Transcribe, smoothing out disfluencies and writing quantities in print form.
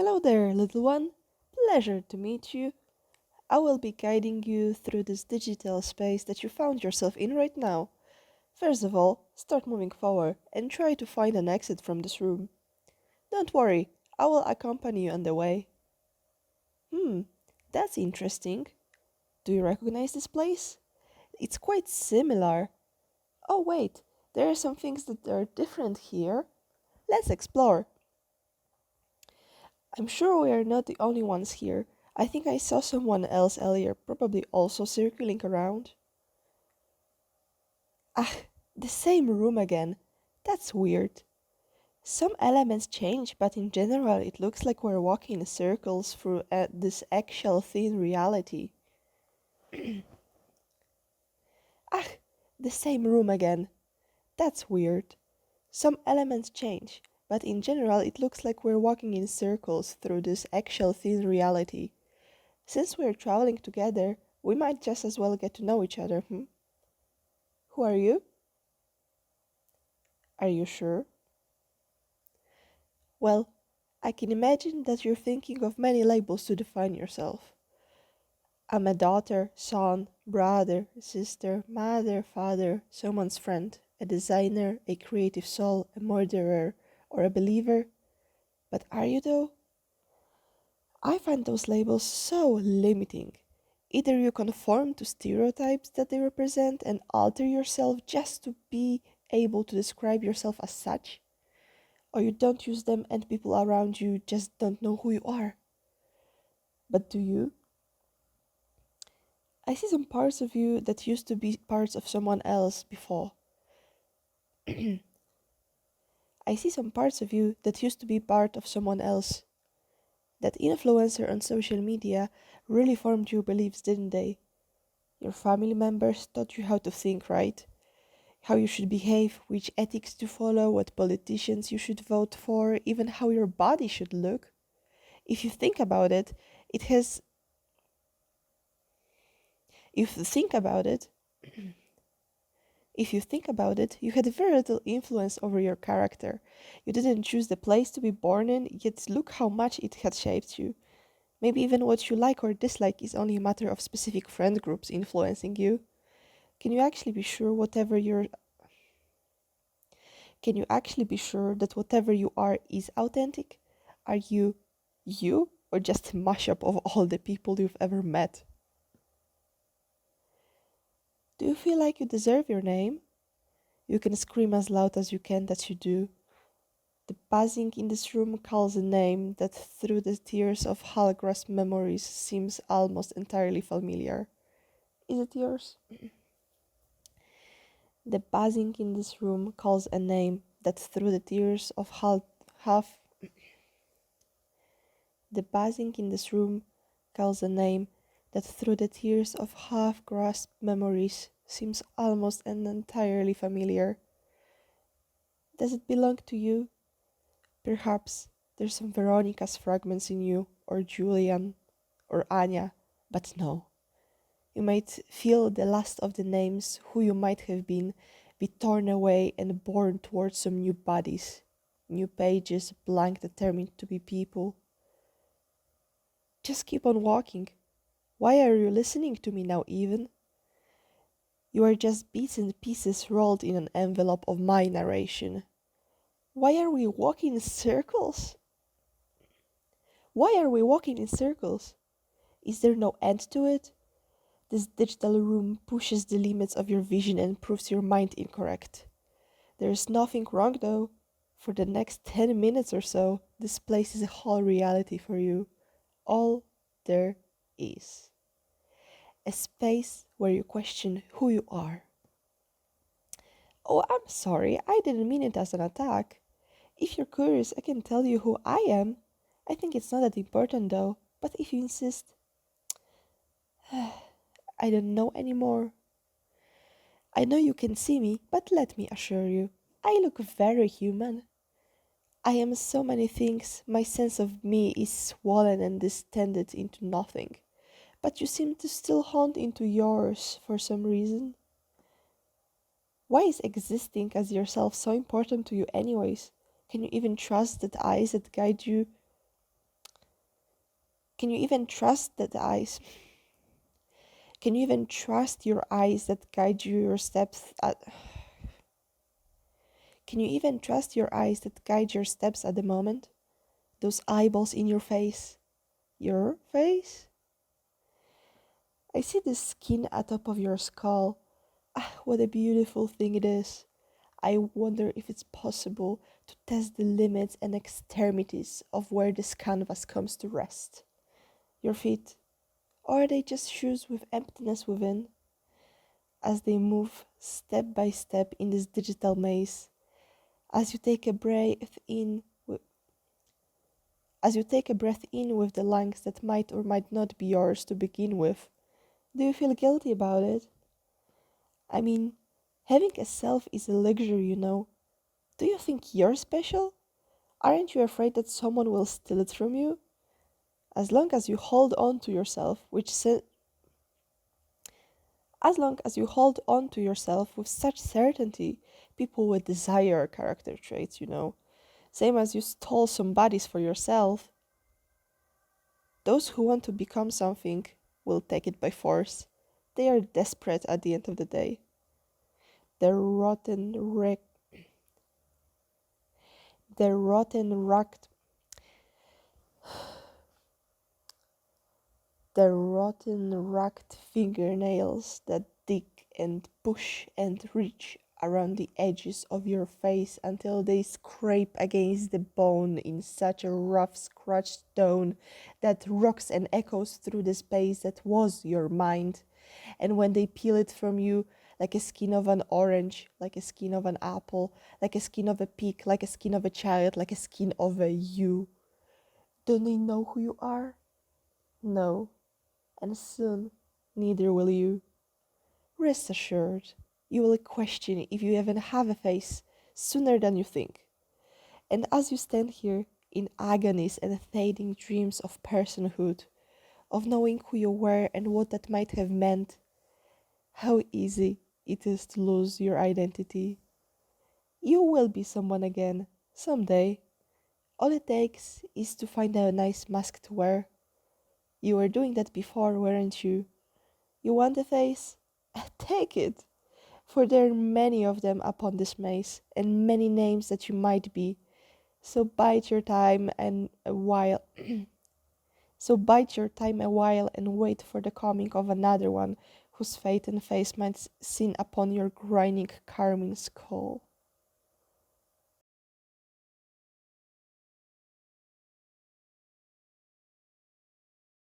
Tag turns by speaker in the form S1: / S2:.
S1: Hello there, little one. Pleasure to meet you. I will be guiding you through this digital space that you found yourself in right now. First of all, start moving forward and try to find an exit from this room. Don't worry, I will accompany you on the way. Hmm, that's interesting. Do you recognize this place? It's quite similar. Oh, wait, there are some things that are different here. Let's explore. I'm sure we are not the only ones here. I think I saw someone else earlier, probably also circling around. Ah, the same room again. That's weird. Some elements change, but in general, it looks like we're walking in circles through this actual thin reality. Ah, the same room again. That's weird. Some elements change, but in general, it looks like we're walking in circles through this actual thin reality. Since we're traveling together, we might just as well get to know each other, hmm? Who are you? Are you sure? Well, I can imagine that you're thinking of many labels to define yourself. I'm a daughter, son, brother, sister, mother, father, someone's friend, a designer, a creative soul, a murderer, or a believer. But are you though? I find those labels so limiting. Either you conform to stereotypes that they represent and alter yourself just to be able to describe yourself as such, or you don't use them and people around you just don't know who you are. But do you? I see some parts of you that used to be parts of someone else before. I see some parts of you that used to be part of someone else. That influencer on social media really formed your beliefs, didn't they? Your family members taught you how to think, right? How you should behave, which ethics to follow, what politicians you should vote for, even how your body should look. If you think about it, it has. If you think about it, If you think about it, you had very little influence over your character. You didn't choose the place to be born in, yet look how much it had shaped you. Maybe even what you like or dislike is only a matter of specific friend groups influencing you. Can you actually be sure whatever you're Can you actually be sure that whatever you are is authentic? Are you you or just a mashup of all the people you've ever met? Do you feel like you deserve your name? You can scream as loud as you can that you do. The buzzing in this room calls a name that through the tears of Hallgrass memories seems almost entirely familiar. Is it yours? The buzzing in this room calls a name that through the tears of half the buzzing in this room calls a name that through the tears of half-grasped memories seems almost and entirely familiar. Does it belong to you? Perhaps there's some Veronica's fragments in you, or Julian, or Anya, but no. You might feel the last of the names who you might have been be torn away and borne towards some new bodies, new pages, blank determined to be people. Just keep on walking. Why are you listening to me now, even? You are just bits and pieces rolled in an envelope of my narration. Why are we walking in circles? Why are we walking in circles? Is there no end to it? This digital room pushes the limits of your vision and proves your mind incorrect. There is nothing wrong though. For the next 10 minutes or so, this place is a whole reality for you. All there is. A space where you question who you are. Oh, I'm sorry, I didn't mean it as an attack. If you're curious, I can tell you who I am. I think it's not that important though, but if you insist, I don't know anymore. I know you can see me, but let me assure you, I look very human. I am so many things, my sense of me is swollen and distended into nothing. But you seem to still haunt into yours for some reason. Why is existing as yourself so important to you anyways? Can you even trust the eyes that guide you? Can you even trust that eyes? Can you even trust your eyes that guide you your steps at Can you even trust your eyes that guide your steps at the moment? Those eyeballs in your face. Your face? I see the skin at top of your skull. Ah, what a beautiful thing it is. I wonder if it's possible to test the limits and extremities of where this canvas comes to rest. Your feet, or are they just shoes with emptiness within? As they move step by step in this digital maze, as you take a breath in with, as you take a breath in with the lungs that might or might not be yours to begin with, do you feel guilty about it? I mean, having a self is a luxury, you know. Do you think you're special? Aren't you afraid that someone will steal it from you? As long as you hold on to yourself, as long as you hold on to yourself with such certainty, people will desire your character traits, you know. Same as you stole some bodies for yourself. Those who want to become something will take it by force. They are desperate at the end of the day. The rotten wreck, the rotten wrecked The rotten, ragged fingernails that dig and push and reach around the edges of your face until they scrape against the bone in such a rough, scratched tone that rocks and echoes through the space that was your mind. And when they peel it from you, like a skin of an orange, like a skin of an apple, like a skin of a pig, like a skin of a child, like a skin of a you, don't they know who you are? No, and soon neither will you. Rest assured, you will question if you even have a face sooner than you think. And as you stand here in agonies and fading dreams of personhood, of knowing who you were and what that might have meant, how easy it is to lose your identity. You will be someone again, someday. All it takes is to find a nice mask to wear. You were doing that before, weren't you? You want a face? Take it, for there are many of them upon this maze, and many names that you might be. So bide your time and a while. So bide your time a while and wait for the coming of another one, whose fate and face might seen upon your grinding carmine skull.